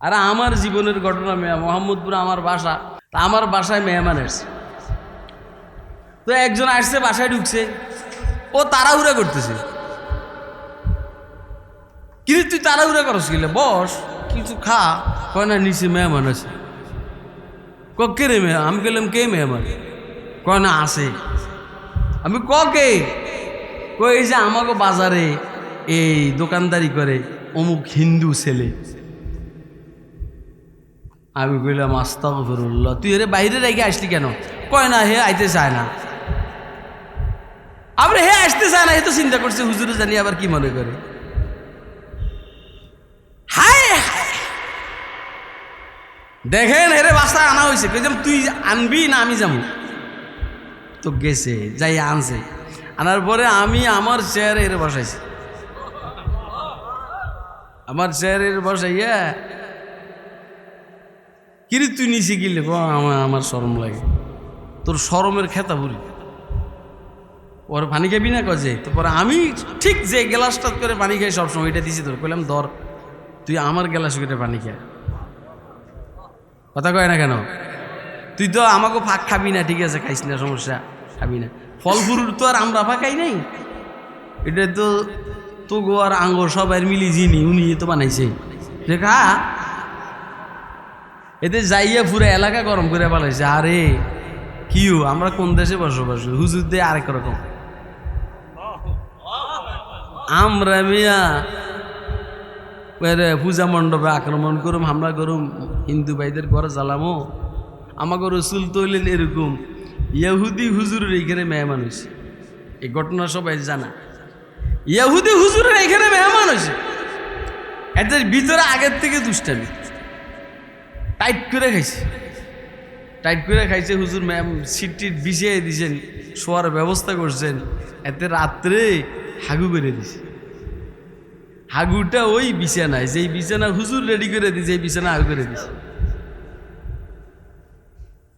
আর আমার জীবনের ঘটনা মোহাম্মদপুর আমার বাসা, তা আমার বাসায় মেহমান আসছে। তো একজন আসছে, বাসায় ঢুকছে, ও তাড়াহুড়া করতেছে। কিন্তু তুই তাড়াহুড়া করস গেলে, বস কিছু খা। কয় না, নিচে মেহমান আছে। কে রে মেয়ে? আমি গেলাম, কে মেহমান? কয় না, আসে। আমি কে? কই এই যে আমাকে বাজারে এই দোকানদারি করে অমুক হিন্দু ছেলে। আমি কইলাম, আস্তাগফিরুল্লাহ, তুই এর বাইরে রেখে আসলি কেন? কয় না, হে আইতে চায় না। আবার হে আসতে চায় না, হে তো চিন্তা করছে হুজুরে জানি আবার কি মনে করে। হায় দেখেন, হেরে বাসায় আনা হয়েছে। কইলাম, তুই আনবি না আমি যাবো? তো গেছে, যাই আনছে। আনার পরে আমি আমার চেয়ারে এর বসাইছি। আমার চেয়ারে বসাইয়া, কিরে তুই নিচে গিলে? আমার শরম লাগে। তোর শরমের খেতা বুড়ি, ওর পানি খাবি না? কজে তো পরে আমি ঠিক যে গ্লাসটা করে পানি খাই সবসময়, এটা দিছি তোর। কইলাম, ধর তুই আমার গ্লাস করে পানি খা। কথা কয় না কেন? তুই তো আমাকে ফাঁক খাবি না, ঠিক আছে, খাইস না, সমস্যা, খাবি না। ফল ফুরুর তো আর আমরা ফাঁকাই নাই, এটা তো তো গো আর আঙ্গুর সবাই মিলি জিনি, উনি তো বানাইছে। খা, এতে যাইয়া পুরো এলাকা গরম করে পালাইছে। আরে কিউ, আমরা কোন দেশে বসবাস? হুজুর দিয়ে আরেক রকম। আমরা মিয়া পূজা মণ্ডপে আক্রমণ করুম, হামলা করুম, হিন্দু ভাইদের ঘরে জ্বালামো। আমাকে রসুল তৈলেন এরকম ইহুদি হুজুরের এইখানে মেহমান হয়েছে। এই ঘটনা সবাই জানা। ইহুদি হুজুরের এইখানে মেহমান হয়েছে, এদের ভিতরে আগের থেকে দুষ্টামি। টাইট করে খাইছে, টাইট করে খাইছে। হুজুর ম্যাম সিট টিট বিছিয়ে দিয়েছেন, শোয়ার ব্যবস্থা করছেন। এতে রাত্রে হাগু করে দিছে। হাগুটা ওই বিছানায়, যেই বিছানা হুজুর রেডি করে দিছে, এই বিছানা হাগু করে দিছে।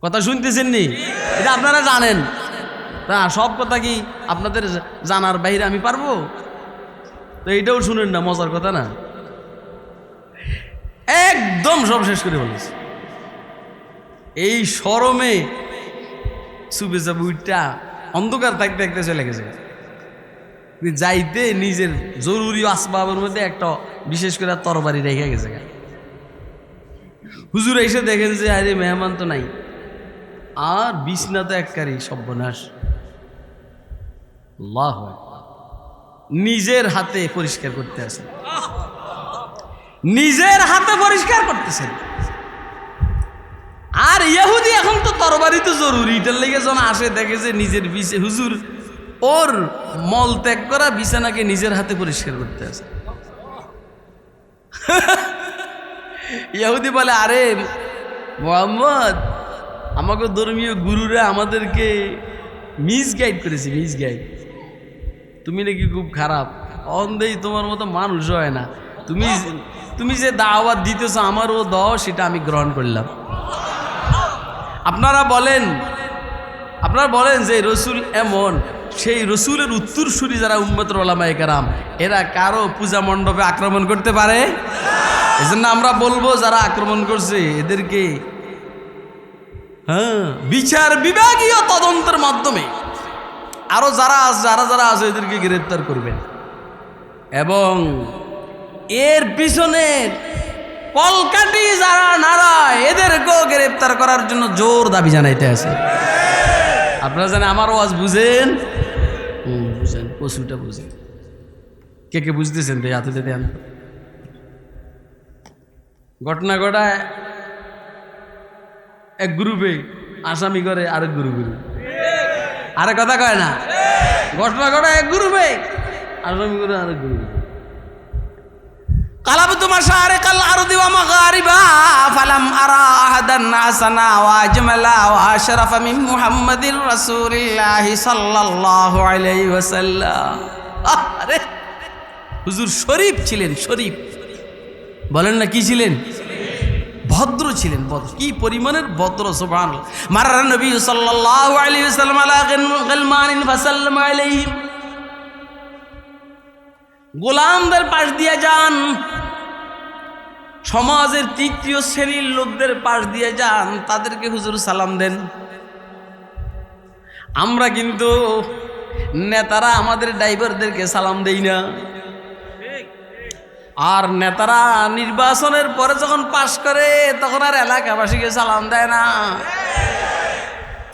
কথা শুনতেছেন নি? এটা আপনারা জানেন না, সব কথা কি আপনাদের জানার বাইরে আমি পারবো? তো এইটাও শুনেন না, মজার কথা না, একদম সব শেষ করে বলেছে। এই শরমে সুবে বুইটা অন্ধকার থাকতে থাকতে চলে গেছে। যাইতে নিজের জরুরি আসবাবের মধ্যে একটা বিশেষ করে তরবারি রেখে গেছে। হুজুর এসে দেখেন যে আরে মেহমান তো নাই, আর বিছনা তো এককারই সর্বনাশ। আল্লাহু আকবার। নিজের হাতে পরিষ্কার করতে আসেন, নিজের হাতে পরিষ্কার করতেছেন। আর ইহুদি এখন তো তরবারি তো জরুরি, এটার লেগে যেন আসে দেখে যে নিজের হুজুর ওর মল ত্যাগ করা বিছানাকে নিজের হাতে পরিষ্কার করতে আসে। ইহুদি বলে, আরে মোহাম্মদ, আমাকে ধর্মীয় গুরুরা আমাদেরকে মিসগাইড করেছে, মিসগাইড। তুমি নাকি খুব খারাপ, অন্ধেই তোমার মতো মানুষ হয় না। তুমি যে দাওয়াত দিতেছ আমারও দাও, সেটা আমি গ্রহণ করলাম। আপনারা বলেন যে রসুল এমন, সেই রসুলের উত্তরসূরি যারা উম্মতের ওলামায়ে কেরাম, এরা কারো পূজা মণ্ডপে আক্রমণ করতে পারে? এজন্য আমরা বলবো, যারা আক্রমণ করছে এদেরকে বিচার বিভাগীয় তদন্তের মাধ্যমে আরো যারা আছে এদেরকে গ্রেফতার করবেন, এবং এর পিছনে কলকাঠি যারা নাড়ায় এদেরকেও গ্রেফতার করার জন্য জোর দাবি জানাইতে আছে। আপনারা জানেন আমার ওয়াজ বুঝেন? বুঝেন, পশুটা বুঝেন। কে কে বুঝতেছেন? তো হাতে দেন। ঘটনা ঘটায় এক গ্রুপে, আসামি করে আরেক গ্রুপে। আরে কথা কয় না? ঘটনা ঘটায় এক গ্রুপে, আসামি করে আরেক গ্রুপে। কালাবতু মাশারিকাল আরদি ওয়া মাগারিবাহা ফালাম আরা আহাদান হাসানা ওয়া আজমালা ওয়া আশরাফা মিন মুহাম্মাদির রাসূলিল্লাহি সাল্লাল্লাহু আলাইহি ওয়াসাল্লাম। আরে হুজুর শরীফ ছিলেন, শরীফ বলেন না, কি ছিলেন? ভদ্র ছিলেন। ভদ্র, কি পরিমাণের ভদ্র! সুবহানাল্লাহ। মাররা নবী সাল্লাল্লাহু আলাইহি ওয়াসাল্লাম আলা গিলমানিন ফাসাল্লামা আলাইহিম। গোলামদের পাশ দিয়ে যান, সমাজের তৃতীয় শ্রেণীর লোকদের পাশ দিয়ে যান, তাদেরকে হুজুর সালাম দেন। আমরা কিন্তু নেতারা আমাদের ড্রাইভারদেরকে সালাম দেই না। আর নেতারা নির্বাচনের পরে যখন পাশ করে তখন আর এলাকাবাসীকে সালাম দেয় না,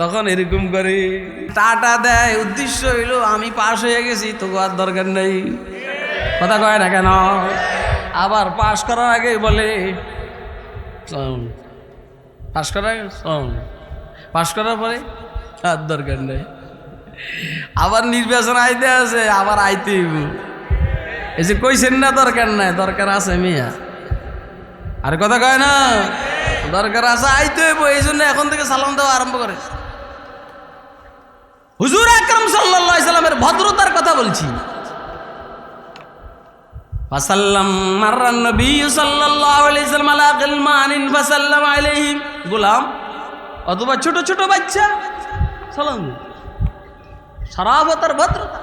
তখন এরকম করে টাটা দেয়। উদ্দেশ্য হইল আমি পাশ হয়ে গেছি, তোকে আর দরকার নেই। কথা কয় না কেন? আবার পাশ করার আগে বলে পাশ করার পাশ করার পরে আর দরকার নেই। আবার নির্বাচন আইতে আছে, আবার আইতে এই যে কইছেন না দরকার নাই, দরকার আছে মিয়া। আর কথা কয় না, দরকার আছে, আইতে হইব। এই জন্য এখন থেকে সালাম দেওয়া আরম্ভ করে। হুজুর আকরাম সাল্লাল্লাহু আলাইহি সাল্লামের ভদ্রতার কথা বলছি। ফাসাল্লাম মাররান নবী সাল্লাল্লাহু আলাইহি সাল্লাম আলা গিলমানিন ফাসাল্লাম আলাইহিম, গোলাম অথবা ছোট ছোট বাচ্চা সালাম। শরাফত আর ভদ্রতা।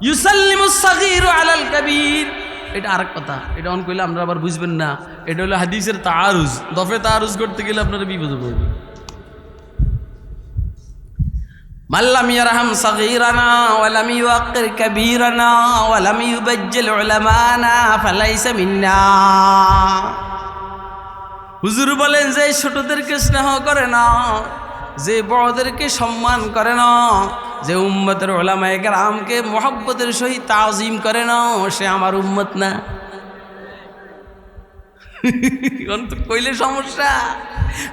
ইউসাল্লিমুস সাগীরু আলাল কাবীর, এটা আরেক কথা। এটা অন কইলে আমরা আবার বুঝবেন না। এটা হলো হাদিসের তাআরুজ। দফে তাআরুজ করতে গেলে আপনারা বিপদে পড়বেন। মাল্লাম ইয়ারহাম সাগীরানা ওয়া লাম ইউআক্কির কাবীরানা ওয়া লাম ইউবাজ্জিল উলামানা ফালাইসা মিন্না। হুজুর বলেন যে ছোটদেরকে স্নেহ করে না, যে বড়দেরকে সম্মান করে না, যে উম্মতের উলামায়ে কেরামকে মুহাব্বতের সহিত তাজিম করে না, সে আমার উম্মত না। কইলে সমস্যা,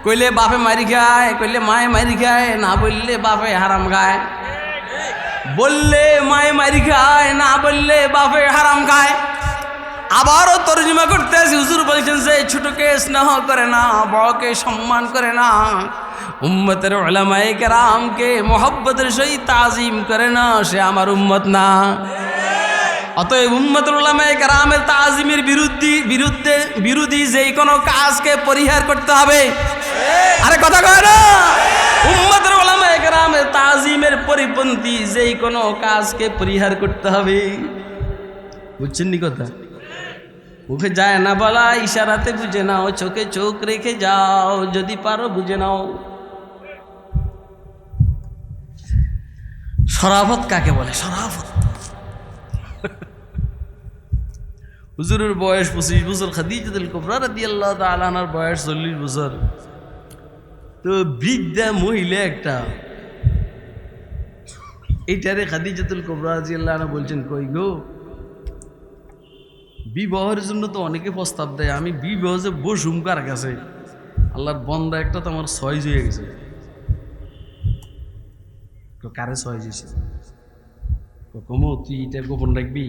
কইলে বাপে মারি খায়, কইলে মায়ে মারি খায়, না বললে বাপে হারাম খায়। বললে মায়ে মারি খায়, না বললে বাপে হারাম খায়। আবারও তর্জমা করতে আসি, হুজুর বলছেন যে ছোটকে স্নেহ করে না, বড়কে সম্মান করে না, উম্মতের উলামায়ে কেরামকে মুহাব্বতের সহিত তাজিম করে না, সে আমার উম্মত না। অতএব উম্মতুল উলামায়ে কেরামের তাজিমের বিরোধী যেই কোনো কাজকে পরিহার করতে হবে। আরে কথা কয় না, উম্মতুল উলামায়ে কেরামের তাজিমের পরিপন্থী যেই কোনো কাজকে পরিহার করতে হবে। বুঝছেন নি কথা? মুখে যায় না বলা, ইশারাতে বুঝে নাও, চোখে চোখ রেখে যাও, যদি পারো বুঝে নাও। শরাফত কাকে বলে? শরাফত। হুজুরের বয়স 25 বছর, খাদিজাতুল কুবরা রাদিয়াল্লাহু তাআলা আনহার বয়স 40 বছর। তো বৃদ্ধা মহিলা একটা, এইটারে খাদিজাতুল কুবরা রাদিয়াল্লাহু আনহা বলছেন, কই গো, বিবাহের জন্য তো অনেকে প্রস্তাব দেয়, আমি বিবাহ যে বসুম কার কাছে? আল্লাহর বন্দা একটা তো আমার সয়েজ হয়ে গেছে। কারে সয়েজ হয়েছে? কমো তুই এটা গোপন রাখবি?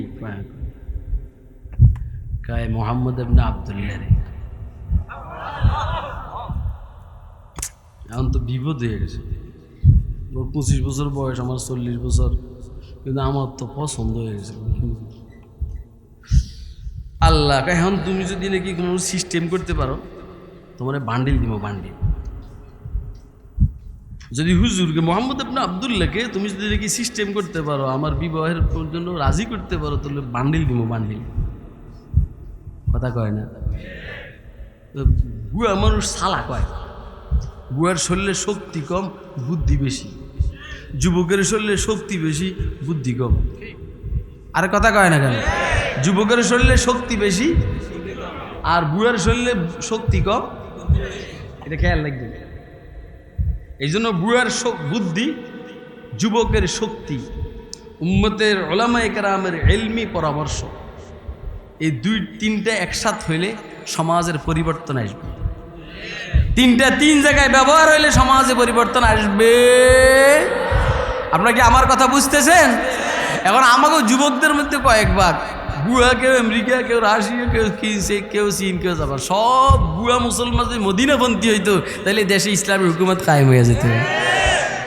কায় মোহাম্মদ ইবনে আব্দুল্লাহ রে। এখন তো বিপদ হয়ে গেছে। ওর 25 বছর বয়স, আমার 40 বছর, কিন্তু আমার তো পছন্দ হয়ে গেছে। আল্লাহ এখন তুমি যদি নাকি কোনো সিস্টেম করতে পারো, তোমার বান্ডিল দিব, বান্ডিল। যদি হুজুরকে মোহাম্মদ ইবনে আব্দুল্লাহকে তুমি যদি নাকি সিস্টেম করতে পারো, আমার বিবাহের জন্য রাজি করতে পারো, তাহলে বান্ডিল দিব, বান্ডিল। কথা কয় না? বুয়া মানুষ সালা কয়। বুয়ার শরীরে শক্তি কম, বুদ্ধি বেশি। যুবকের শরীরে শক্তি বেশি, বুদ্ধি কম। আর কথা কয় না কেন? যুবকের শরীরে শক্তি বেশি আর বুয়ার শরীরে শক্তি কম, এটা খেয়াল রাখবেন। এই জন্য বুয়ার বুদ্ধি, যুবকের শক্তি, উম্মতের উলামায়ে কেরামের ইলমি পরামর্শ, এই তিনটা একসাথে হইলে সমাজের পরিবর্তন আসবে। তিন জায়গায় ব্যবহার হইলে সমাজে পরিবর্তন আসবে। আপনারা কি আমার কথা বুঝতেছেন? এখন আমাকেও যুবকদের মধ্যে কয়েক ভাগ, বুয়া কেউ আমেরিকা, কেউ রাশিয়া, কেউ কেউ চীন, কেউ জাপান, সব বুয়া মুসলমান যদি মদিনাপন্থী হইতো তাহলে দেশে ইসলামের হুকুমত কায়েম হয়ে যেত।